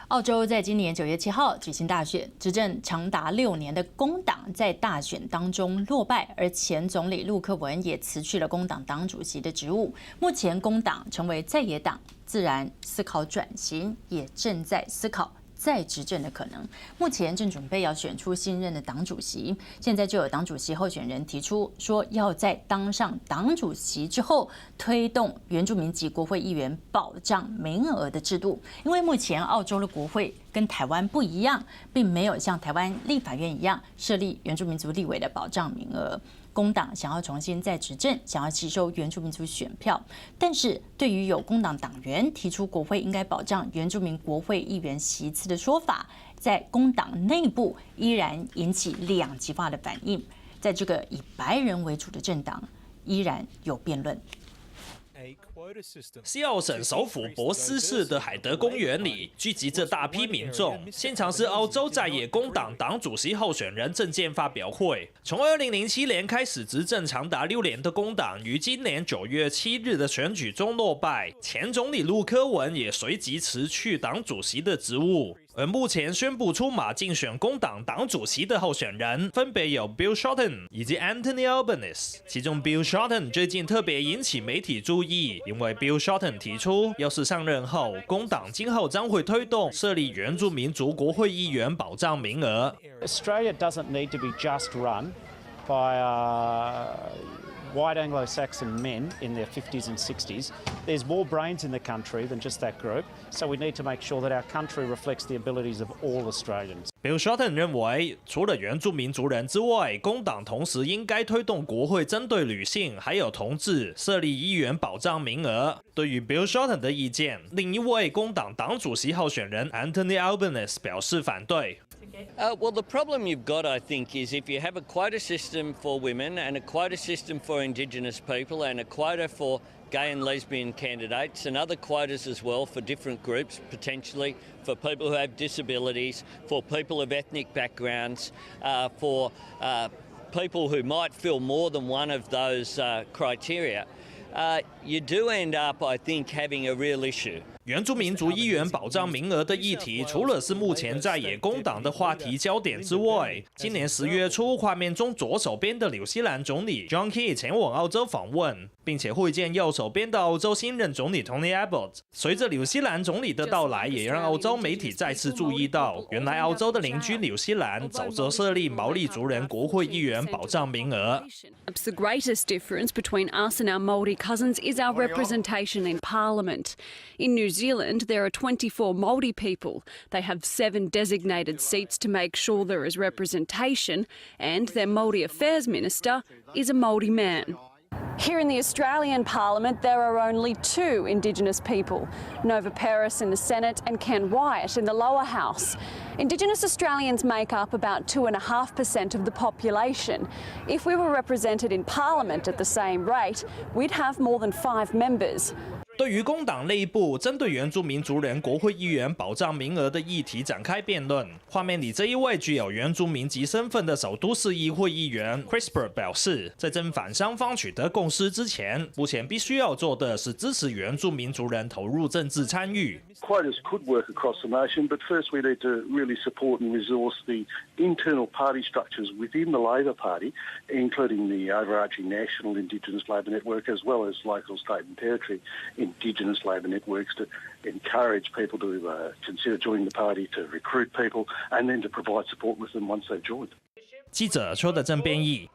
澳洲在今年9月7号举行大选，执政长达6年的工党在大选当中落败，而前总理陆克文也辞去了工党党主席的职务。目前工党成为在野党，自然思考转型，也正在思考再执政的可能。目前正准备要选出新任的党主席，现在就有党主席候选人提出说，要在当上党主席之后推动原住民籍国会议员保障名额的制度。因为目前澳洲的国会跟台湾不一样，并没有像台湾立法院一样设立原住民族立委的保障名额。工党想要重新再执政，想要吸收原住民族选票，但是对于有工党党员提出国会应该保障原住民国会议员席次的说法，在工党内部依然引起两极化的反应。在这个以白人为主的政党，依然有辩论。西澳省首府柏斯市的海德公园里聚集着大批民众，现场是澳洲在野工党党主席候选人政见发表会。从2007年开始执政长达6年的工党，于今年9月7日的选举中落败，前总理陆克文也随即辞去党主席的职务。而目前宣布出马竞选工党党主席的候选人，分别有 Bill Shorten 以及 Anthony Albanese。其中 Bill Shorten 最近特别引起媒体注意，因为 Bill Shorten 提出，要是上任后，工党今后将会推动设立原住民族国会议员保障名额。Australia doesn't need to be just run by white Anglo-Saxon men in their 50s and 60s. There's more brains in the country than just that group, so we need to make sure that our country reflects the abilities of all Australians. Bill Shorten 认为，除了原住民族人之外，工党同时应该推动国会针对女性还有同志设立议员保障名额。对于 Bill Shorten 的意见，另一位工党党主席候选人 Anthony Albanese 表示反对。Well, the problem you've got, I think, is if you have a quota system for women and a quota system for Indigenous people and a quota for gay and lesbian candidates and other quotas as well for different groups, potentially for people who have disabilities, for people of ethnic backgrounds, for people who might fill more than one of those criteria, you do end up, I think, having a real issue. 原住民族议员保障名额的议题，除了是目前在野工党的话题焦点之外，今年10月初，画面中左手边的纽西兰总理 John 前往澳洲访问，并且会见右手边的澳洲新任总理 Tony Abbott。随着纽西兰总理的到来，也让澳洲媒体再次注意到，原来澳洲的邻居纽西兰早就设立毛利族人国会议员保障名額。The greatest difference between us and our Māori cousins is our representation in Parliament. In New Zealand, there are 24 Māori people. They have 7 designated seats to make sure there is representation, and their Māori Affairs Minister is a Māori man. Here in the Australian Parliament, there are only 2 Indigenous people, Nova Peris in the Senate and Ken Wyatt in the lower house. Indigenous Australians make up about 2.5% of the population. If we were represented in Parliament at the same rate, we'd have more than 5 members. 对于工党内部针对原住民族人国会议员保障名额的议题展开辩论。画面里这一位具有原住民籍身份的首都市议会议员 Crisper 表示，在正反双方取得共识之前，目前必须要做的是支持原住民族人投入政治参与。Quotas could work across the nation, but first we need to really support and resource the internal party structures within the Labor Party, including the overarching national Indigenous Labour Network as well as local, state and territory Indigenous labour networks to encourage people to consider joining the party, to recruit people and then to provide support with them once they've joined. 记者邱德正编译。